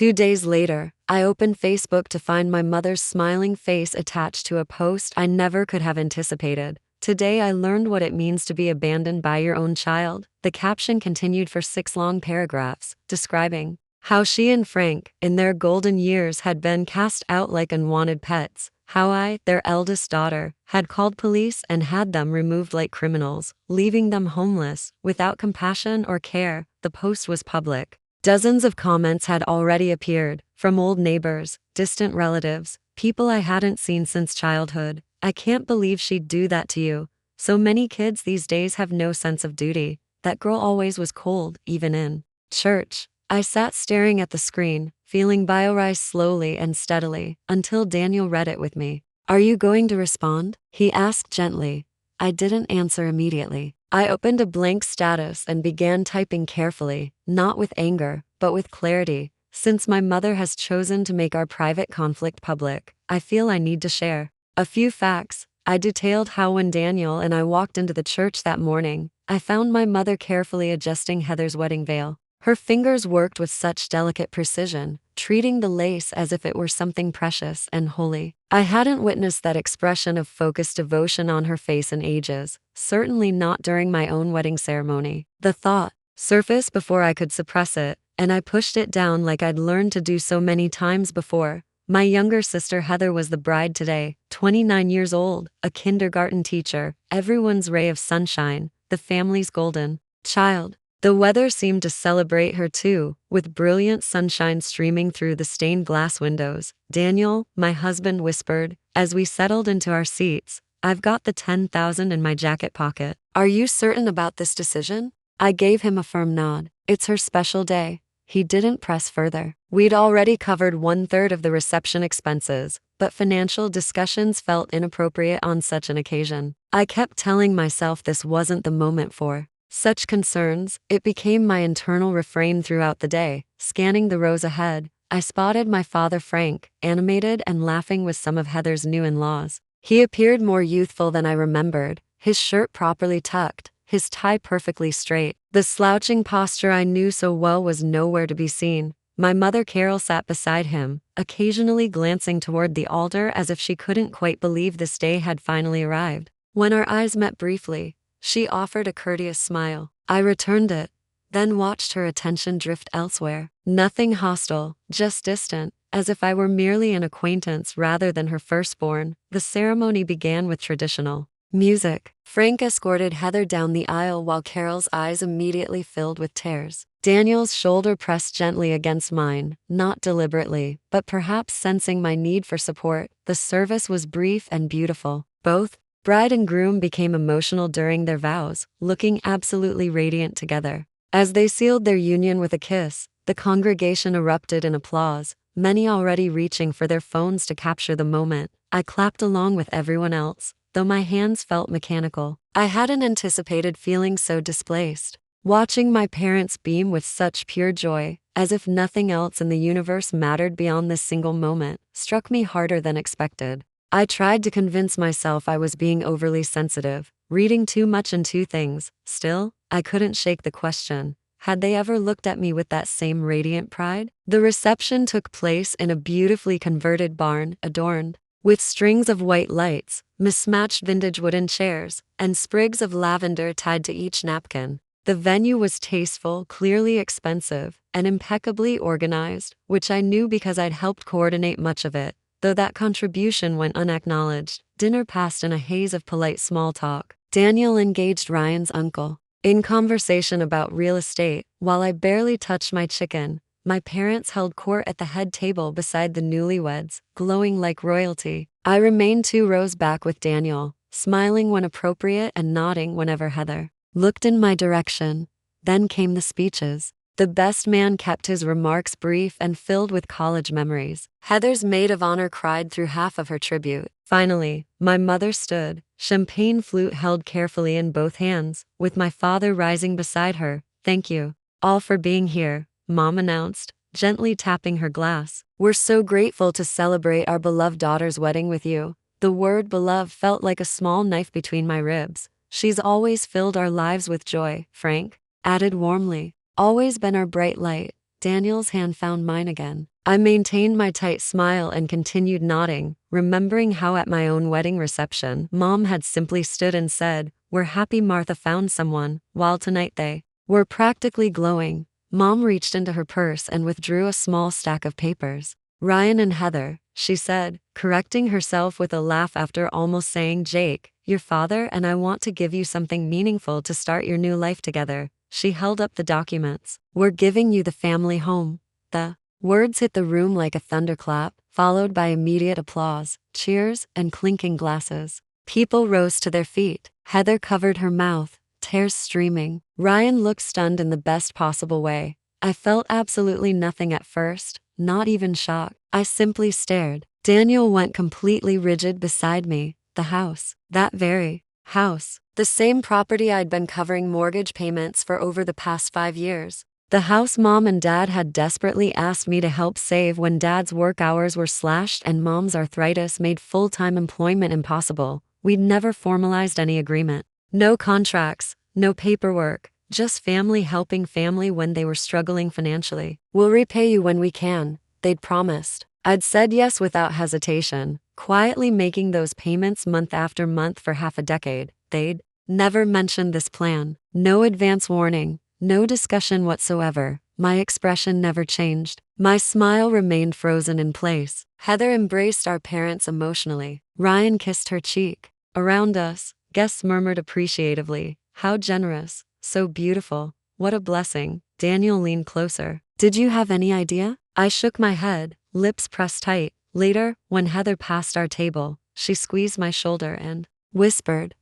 2 days later, I opened Facebook to find my mother's smiling face attached to a post I never could have anticipated. Today I learned what it means to be abandoned by your own child. The caption continued for 6 long paragraphs, describing how she and Frank, in their golden years, had been cast out like unwanted pets, how I, their eldest daughter, had called police and had them removed like criminals, leaving them homeless, without compassion or care. The post was public. Dozens of comments had already appeared, from old neighbors, distant relatives, people I hadn't seen since childhood. I can't believe she'd do that to you. So many kids these days have no sense of duty. That girl always was cold, even in church. I sat staring at the screen, feeling bio-rise slowly and steadily, until Daniel read it with me. "Are you going to respond?" he asked gently. I didn't answer immediately. I opened a blank status and began typing carefully, not with anger, but with clarity. Since my mother has chosen to make our private conflict public, I feel I need to share a few facts. I detailed how when Daniel and I walked into the church that morning, I found my mother carefully adjusting Heather's wedding veil. Her fingers worked with such delicate precision, treating the lace as if it were something precious and holy. I hadn't witnessed that expression of focused devotion on her face in ages, certainly not during my own wedding ceremony. The thought surfaced before I could suppress it, and I pushed it down like I'd learned to do so many times before. My younger sister Heather was the bride today, 29 years old, a kindergarten teacher, everyone's ray of sunshine, the family's golden child. The weather seemed to celebrate her too, with brilliant sunshine streaming through the stained glass windows. "Daniel," my husband whispered, as we settled into our seats, "I've got the 10,000 in my jacket pocket. Are you certain about this decision?" I gave him a firm nod. "It's her special day." He didn't press further. We'd already covered 1/3 of the reception expenses, but financial discussions felt inappropriate on such an occasion. I kept telling myself this wasn't the moment for such concerns. It became my internal refrain throughout the day. Scanning the rows ahead, I spotted my father Frank, animated and laughing with some of Heather's new in-laws. He appeared more youthful than I remembered, his shirt properly tucked, his tie perfectly straight. The slouching posture I knew so well was nowhere to be seen. My mother Carol sat beside him, occasionally glancing toward the altar as if she couldn't quite believe this day had finally arrived. When our eyes met briefly, she offered a courteous smile. I returned it, then watched her attention drift elsewhere. Nothing hostile, just distant, as if I were merely an acquaintance rather than her firstborn. The ceremony began with traditional music. Frank escorted Heather down the aisle while Carol's eyes immediately filled with tears. Daniel's shoulder pressed gently against mine, not deliberately, but perhaps sensing my need for support. The service was brief and beautiful. Both bride and groom became emotional during their vows, looking absolutely radiant together. As they sealed their union with a kiss, the congregation erupted in applause, many already reaching for their phones to capture the moment. I clapped along with everyone else, though my hands felt mechanical. I hadn't anticipated feeling so displaced. Watching my parents beam with such pure joy, as if nothing else in the universe mattered beyond this single moment, struck me harder than expected. I tried to convince myself I was being overly sensitive, reading too much into things. Still, I couldn't shake the question. Had they ever looked at me with that same radiant pride? The reception took place in a beautifully converted barn, adorned with strings of white lights, mismatched vintage wooden chairs, and sprigs of lavender tied to each napkin. The venue was tasteful, clearly expensive, and impeccably organized, which I knew because I'd helped coordinate much of it. Though that contribution went unacknowledged, dinner passed in a haze of polite small talk. Daniel engaged Ryan's uncle in conversation about real estate, while I barely touched my chicken. My parents held court at the head table beside the newlyweds, glowing like royalty. I remained 2 rows back with Daniel, smiling when appropriate and nodding whenever Heather looked in my direction. Then came the speeches. The best man kept his remarks brief and filled with college memories. Heather's maid of honor cried through half of her tribute. Finally, my mother stood, champagne flute held carefully in both hands, with my father rising beside her. "Thank you all for being here," Mom announced, gently tapping her glass. "We're so grateful to celebrate our beloved daughter's wedding with you." The word beloved felt like a small knife between my ribs. "She's always filled our lives with joy," Frank added warmly. "Always been our bright light." Daniel's hand found mine again. I maintained my tight smile and continued nodding, remembering how at my own wedding reception, Mom had simply stood and said, "We're happy Martha found someone," while tonight they were practically glowing. Mom reached into her purse and withdrew a small stack of papers. "Ryan and Heather," she said, correcting herself with a laugh after almost saying Jake, "your father and I want to give you something meaningful to start your new life together." She held up the documents. "We're giving you the family home." The words hit the room like a thunderclap, followed by immediate applause, cheers, and clinking glasses. People rose to their feet. Heather covered her mouth, tears streaming. Ryan looked stunned in the best possible way. I felt absolutely nothing at first, not even shock. I simply stared. Daniel went completely rigid beside me. The house. That very house. The same property I'd been covering mortgage payments for over the past 5 years. The house Mom and Dad had desperately asked me to help save when Dad's work hours were slashed and Mom's arthritis made full-time employment impossible. We'd never formalized any agreement. No contracts, no paperwork, just family helping family when they were struggling financially. "We'll repay you when we can," they'd promised. I'd said yes without hesitation, quietly making those payments month after month for half a decade. They'd never mentioned this plan. No advance warning, no discussion whatsoever. My expression never changed. My smile remained frozen in place. Heather embraced our parents emotionally. Ryan kissed her cheek. Around us, guests murmured appreciatively, "How generous, so beautiful, what a blessing." Daniel leaned closer. "Did you have any idea?" I shook my head, lips pressed tight. Later, when Heather passed our table, she squeezed my shoulder and whispered,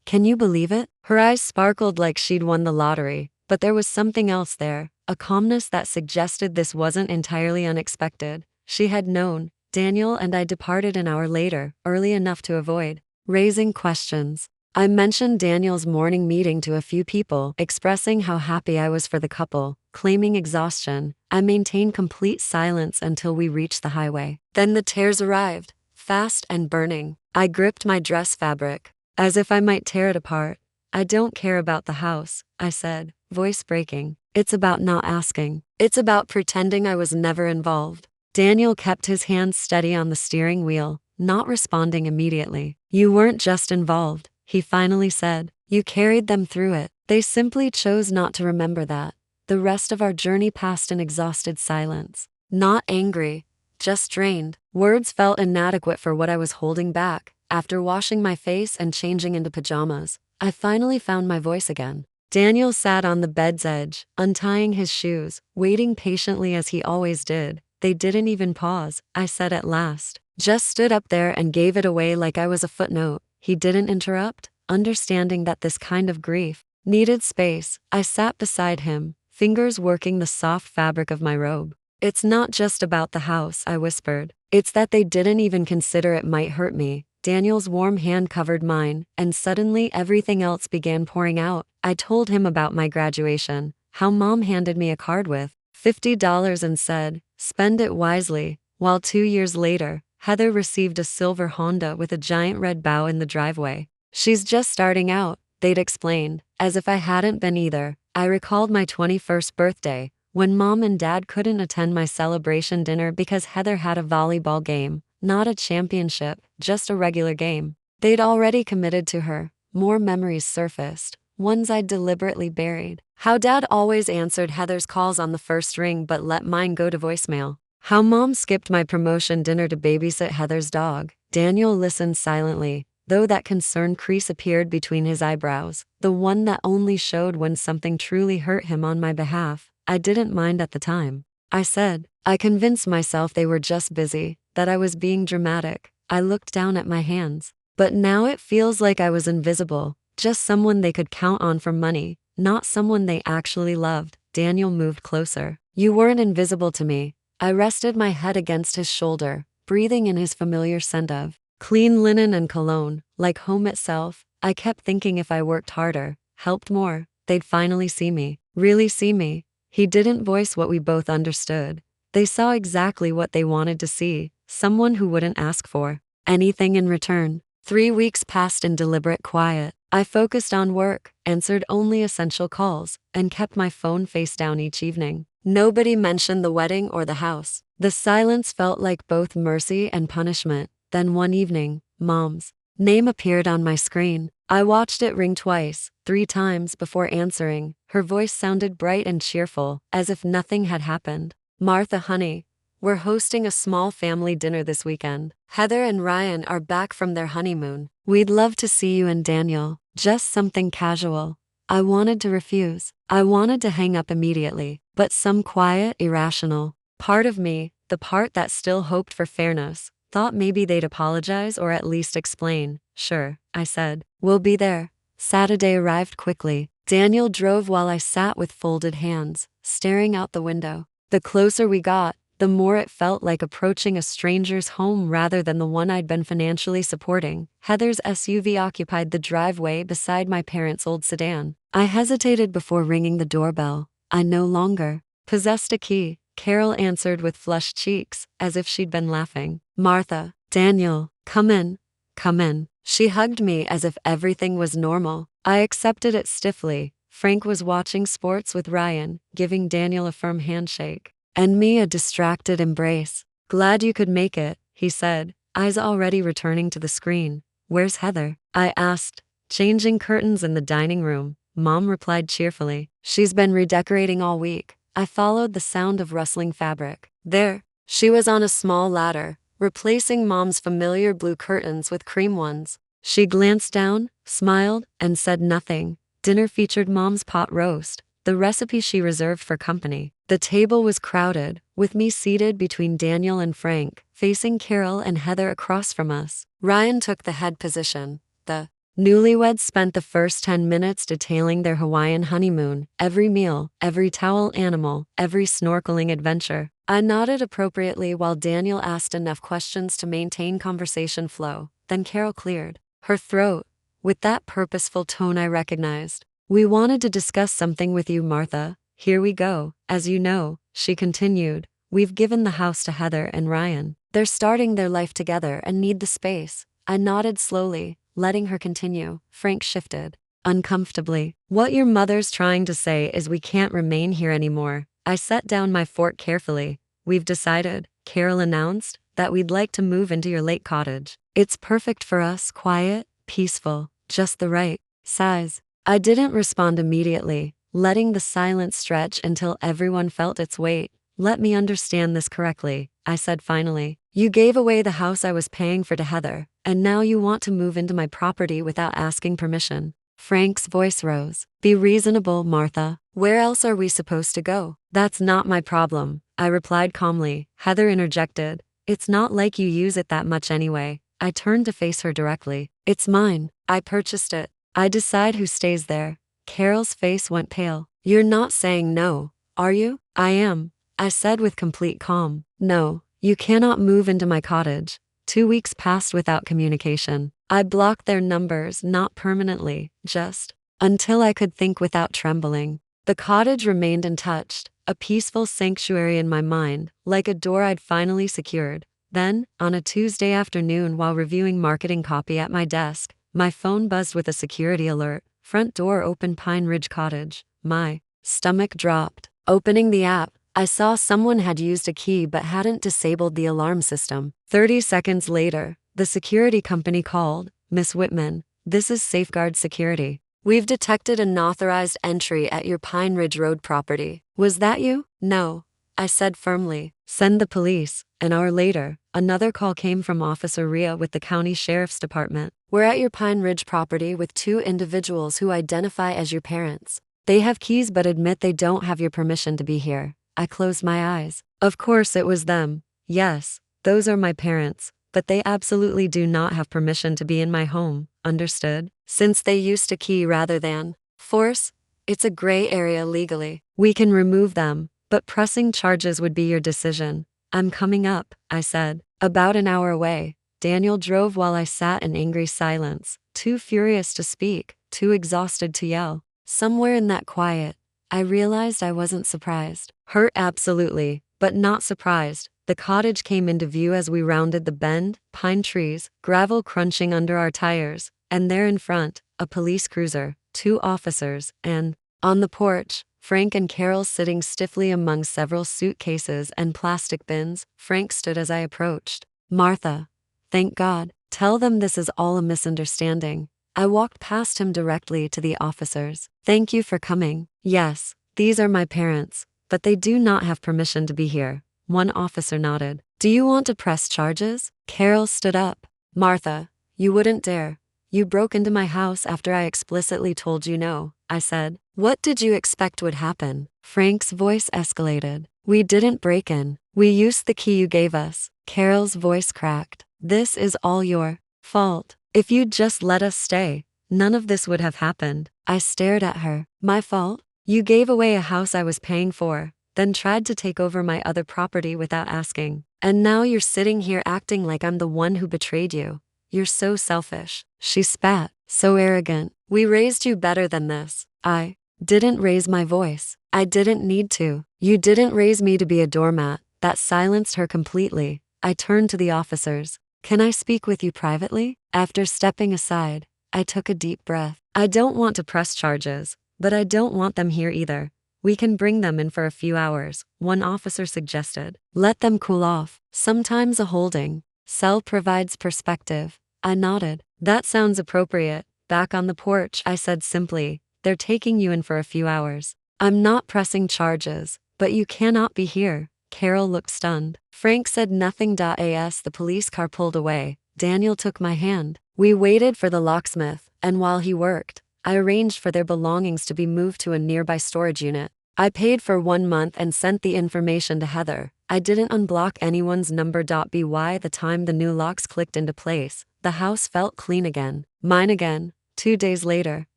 "Can you believe it?" Her eyes sparkled like she'd won the lottery, but there was something else there, a calmness that suggested this wasn't entirely unexpected. She had known. Daniel and I departed an hour later, early enough to avoid raising questions. I mentioned Daniel's morning meeting to a few people, expressing how happy I was for the couple. Claiming exhaustion, I maintained complete silence until we reached the highway. Then the tears arrived, fast and burning. I gripped my dress fabric, as if I might tear it apart. "I don't care about the house," I said, voice breaking. "It's about not asking. It's about pretending I was never involved." Daniel kept his hands steady on the steering wheel, not responding immediately. "You weren't just involved," he finally said. "You carried them through it. They simply chose not to remember that." The rest of our journey passed in exhausted silence. Not angry, just drained. Words felt inadequate for what I was holding back. After washing my face and changing into pajamas, I finally found my voice again. Daniel sat on the bed's edge, untying his shoes, waiting patiently as he always did. "They didn't even pause," I said at last. "Just stood up there and gave it away like I was a footnote." He didn't interrupt, understanding that this kind of grief needed space. I sat beside him, fingers working the soft fabric of my robe. "It's not just about the house," I whispered. "It's that they didn't even consider it might hurt me." Daniel's warm hand covered mine, and suddenly everything else began pouring out. I told him about my graduation, how Mom handed me a card with $50 and said, "Spend it wisely," while 2 years later, Heather received a silver Honda with a giant red bow in the driveway. "She's just starting out," they'd explained, as if I hadn't been either. I recalled my 21st birthday, when Mom and Dad couldn't attend my celebration dinner because Heather had a volleyball game. Not a championship, just a regular game. They'd already committed to her. More memories surfaced, ones I'd deliberately buried. How Dad always answered Heather's calls on the first ring but let mine go to voicemail. How Mom skipped my promotion dinner to babysit Heather's dog. Daniel listened silently, though that concerned crease appeared between his eyebrows, the one that only showed when something truly hurt him on my behalf. I didn't mind at the time. I said, I convinced myself they were just busy, that I was being dramatic. I looked down at my hands. But now it feels like I was invisible, just someone they could count on for money, not someone they actually loved. Daniel moved closer. "You weren't invisible to me." I rested my head against his shoulder, breathing in his familiar scent of clean linen and cologne, like home itself. I kept thinking if I worked harder, helped more, they'd finally see me, really see me. He didn't voice what we both understood. They saw exactly what they wanted to see, someone who wouldn't ask for anything in return. 3 weeks passed in deliberate quiet. I focused on work, answered only essential calls, and kept my phone face down each evening. Nobody mentioned the wedding or the house. The silence felt like both mercy and punishment. Then one evening, Mom's name appeared on my screen. I watched it ring twice, 3 times before answering. Her voice sounded bright and cheerful, as if nothing had happened. "Martha, honey, we're hosting a small family dinner this weekend. Heather and Ryan are back from their honeymoon. We'd love to see you and Daniel. Just something casual." I wanted to refuse. I wanted to hang up immediately, but some quiet, irrational part of me, the part that still hoped for fairness, thought maybe they'd apologize or at least explain. "Sure," I said. "We'll be there." Saturday arrived quickly. Daniel drove while I sat with folded hands, staring out the window. The closer we got, the more it felt like approaching a stranger's home rather than the one I'd been financially supporting. Heather's SUV occupied the driveway beside my parents' old sedan. I hesitated before ringing the doorbell. I no longer possessed a key. Carol answered with flushed cheeks, as if she'd been laughing. "Martha, Daniel, come in. Come in." She hugged me as if everything was normal. I accepted it stiffly. Frank was watching sports with Ryan, giving Daniel a firm handshake, and me a distracted embrace. "Glad you could make it," he said, eyes already returning to the screen. "Where's Heather?" I asked. "Changing curtains in the dining room," Mom replied cheerfully. "She's been redecorating all week." I followed the sound of rustling fabric. There, she was on a small ladder, replacing Mom's familiar blue curtains with cream ones. She glanced down, smiled, and said nothing. Dinner featured Mom's pot roast, the recipe she reserved for company. The table was crowded, with me seated between Daniel and Frank, facing Carol and Heather across from us. Ryan took the head position. The newlyweds spent the first 10 minutes detailing their Hawaiian honeymoon, every meal, every towel animal, every snorkeling adventure. I nodded appropriately while Daniel asked enough questions to maintain conversation flow. Then Carol cleared her throat with that purposeful tone I recognized. "We wanted to discuss something with you, Martha. Here we go. As you know," she continued, "we've given the house to Heather and Ryan. They're starting their life together and need the space." I nodded slowly, letting her continue. Frank shifted uncomfortably. "What your mother's trying to say is we can't remain here anymore." I set down my fork carefully. "We've decided," Carol announced, "that we'd like to move into your lake cottage. It's perfect for us, quiet, peaceful, just the right size." I didn't respond immediately, letting the silence stretch until everyone felt its weight. "Let me understand this correctly," I said finally. "You gave away the house I was paying for to Heather, and now you want to move into my property without asking permission." Frank's voice rose. "Be reasonable, Martha. Where else are we supposed to go?" "That's not my problem," I replied calmly. Heather interjected. "It's not like you use it that much anyway." I turned to face her directly. "It's mine. I purchased it. I decide who stays there." Carol's face went pale. "You're not saying no, are you?" "I am," I said with complete calm. "No, you cannot move into my cottage." 2 weeks passed without communication. I blocked their numbers, not permanently, just until I could think without trembling. The cottage remained untouched, a peaceful sanctuary in my mind, like a door I'd finally secured. Then, on a Tuesday afternoon while reviewing marketing copy at my desk, my phone buzzed with a security alert. "Front door open, Pine Ridge Cottage." My stomach dropped. Opening the app, I saw someone had used a key but hadn't disabled the alarm system. 30 seconds later, the security company called. "Miss Whitman, this is Safeguard Security. We've detected an unauthorized entry at your Pine Ridge Road property." "Was that you?" "No," I said firmly. "Send the police." An hour later, another call came from Officer Rhea with the county sheriff's department. "We're at your Pine Ridge property with 2 individuals who identify as your parents. They have keys but admit they don't have your permission to be here." I closed my eyes. Of course it was them. Yes, those are my parents, but they absolutely do not have permission to be in my home, understood? Since they used a key rather than force, it's a gray area legally. We can remove them, but pressing charges would be your decision. "I'm coming up," I said. About an hour away, Daniel drove while I sat in angry silence, too furious to speak, too exhausted to yell. Somewhere in that quiet, I realized I wasn't surprised. Hurt absolutely, but not surprised. The cottage came into view as we rounded the bend, pine trees, gravel crunching under our tires, and there in front, a police cruiser, 2 officers, and, on the porch, Frank and Carol sitting stiffly among several suitcases and plastic bins. Frank stood as I approached. Martha, thank God. Tell them this is all a misunderstanding. I walked past him directly to the officers. Thank you for coming. Yes, these are my parents, but they do not have permission to be here. One officer nodded. Do you want to press charges? Carol stood up. Martha, you wouldn't dare. You broke into my house after I explicitly told you no, I said. What did you expect would happen? Frank's voice escalated. We didn't break in. We used the key you gave us. Carol's voice cracked. This is all your fault. If you'd just let us stay, none of this would have happened. I stared at her. My fault? You gave away a house I was paying for, then tried to take over my other property without asking. And now you're sitting here acting like I'm the one who betrayed you. You're so selfish. She spat. So arrogant. We raised you better than this. I didn't raise my voice. I didn't need to. You didn't raise me to be a doormat. That silenced her completely. I turned to the officers. Can I speak with you privately? After stepping aside, I took a deep breath. I don't want to press charges, but I don't want them here either. We can bring them in for a few hours, one officer suggested. Let them cool off. Sometimes a holding cell provides perspective. I nodded. That sounds appropriate. Back on the porch, I said simply, they're taking you in for a few hours. I'm not pressing charges, but you cannot be here. Carol looked stunned. Frank said nothing. As the police car pulled away, Daniel took my hand. We waited for the locksmith, and while he worked, I arranged for their belongings to be moved to a nearby storage unit. I paid for 1 month and sent the information to Heather. I didn't unblock anyone's number. By the time the new locks clicked into place, the house felt clean again. Mine again. 2 days later,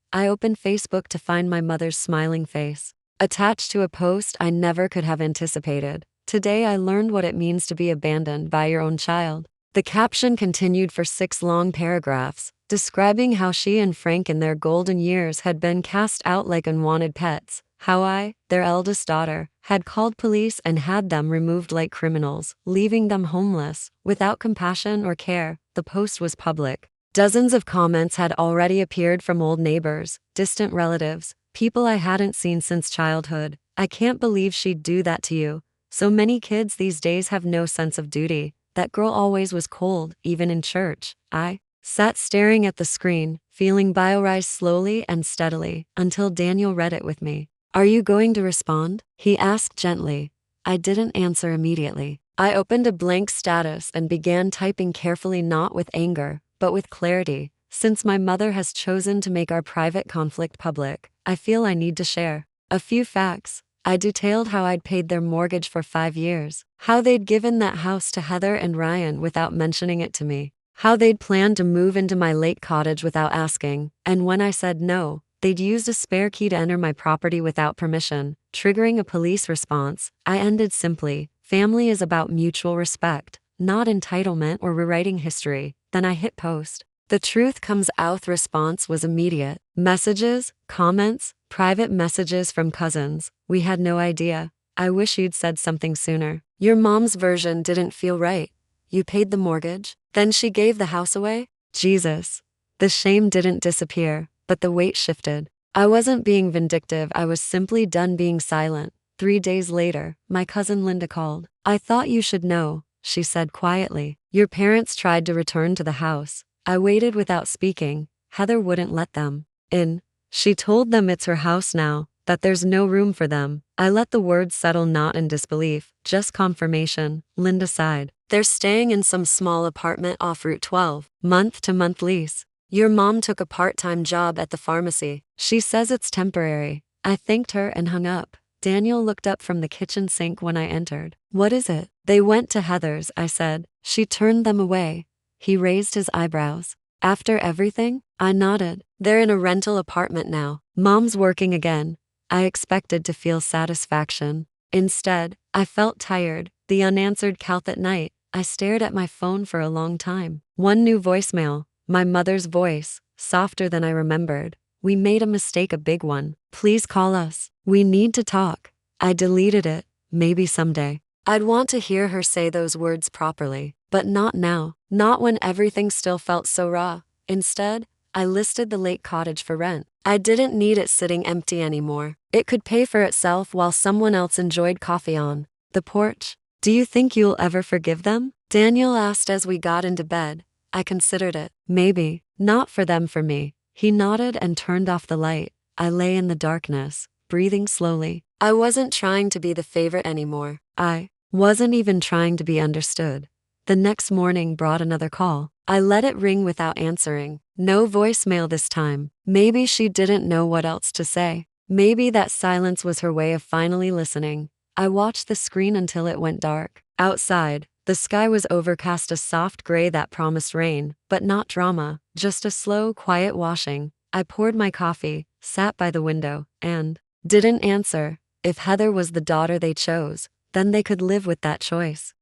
I opened Facebook to find my mother's smiling face, attached to a post I never could have anticipated. Today I learned what it means to be abandoned by your own child. The caption continued for 6 long paragraphs, describing how she and Frank in their golden years had been cast out like unwanted pets, how I, their eldest daughter, had called police and had them removed like criminals, leaving them homeless, without compassion or care. The post was public. Dozens of comments had already appeared from old neighbors, distant relatives, people I hadn't seen since childhood. I can't believe she'd do that to you. So many kids these days have no sense of duty. That girl always was cold, even in church. I sat staring at the screen, feeling bile rise slowly and steadily, until Daniel read it with me. Are you going to respond? He asked gently. I didn't answer immediately. I opened a blank status and began typing carefully, not with anger, but with clarity. Since my mother has chosen to make our private conflict public, I feel I need to share a few facts. I detailed how I'd paid their mortgage for 5 years, how they'd given that house to Heather and Ryan without mentioning it to me, how they'd planned to move into my lake cottage without asking, and when I said no, they'd used a spare key to enter my property without permission, triggering a police response. I ended simply, family is about mutual respect, not entitlement or rewriting history. Then I hit post. The truth comes out. The response was immediate. Messages, comments, private messages from cousins. We had no idea. I wish you'd said something sooner. Your mom's version didn't feel right. You paid the mortgage, then she gave the house away? Jesus. The shame didn't disappear, but the weight shifted. I wasn't being vindictive, I was simply done being silent. 3 days later, my cousin Linda called. I thought you should know, she said quietly. Your parents tried to return to the house. I waited without speaking. Heather wouldn't let them in. She told them it's her house now, that there's no room for them. I let the words settle, not in disbelief, just confirmation. Linda sighed. They're staying in some small apartment off Route 12, month-to-month lease. Your mom took a part-time job at the pharmacy. She says it's temporary. I thanked her and hung up. Daniel looked up from the kitchen sink when I entered. What is it? They went to Heather's, I said. She turned them away. He raised his eyebrows. After everything? I nodded. They're in a rental apartment now. Mom's working again. I expected to feel satisfaction. Instead, I felt tired. The unanswered calls at night. I stared at my phone for a long time. One new voicemail. My mother's voice, softer than I remembered. We made a mistake, a big one. Please call us. We need to talk. I deleted it. Maybe someday. I'd want to hear her say those words properly, but not now. Not when everything still felt so raw. Instead, I listed the lake cottage for rent. I didn't need it sitting empty anymore. It could pay for itself while someone else enjoyed coffee on the porch. Do you think you'll ever forgive them? Daniel asked as we got into bed. I considered it. Maybe. Not for them, for me. He nodded and turned off the light. I lay in the darkness, breathing slowly. I wasn't trying to be the favorite anymore. I wasn't even trying to be understood. The next morning brought another call. I let it ring without answering. No voicemail this time. Maybe she didn't know what else to say. Maybe that silence was her way of finally listening. I watched the screen until it went dark. Outside, the sky was overcast, a soft gray that promised rain, but not drama, just a slow, quiet washing. I poured my coffee, sat by the window, and didn't answer. If Heather was the daughter they chose, then they could live with that choice.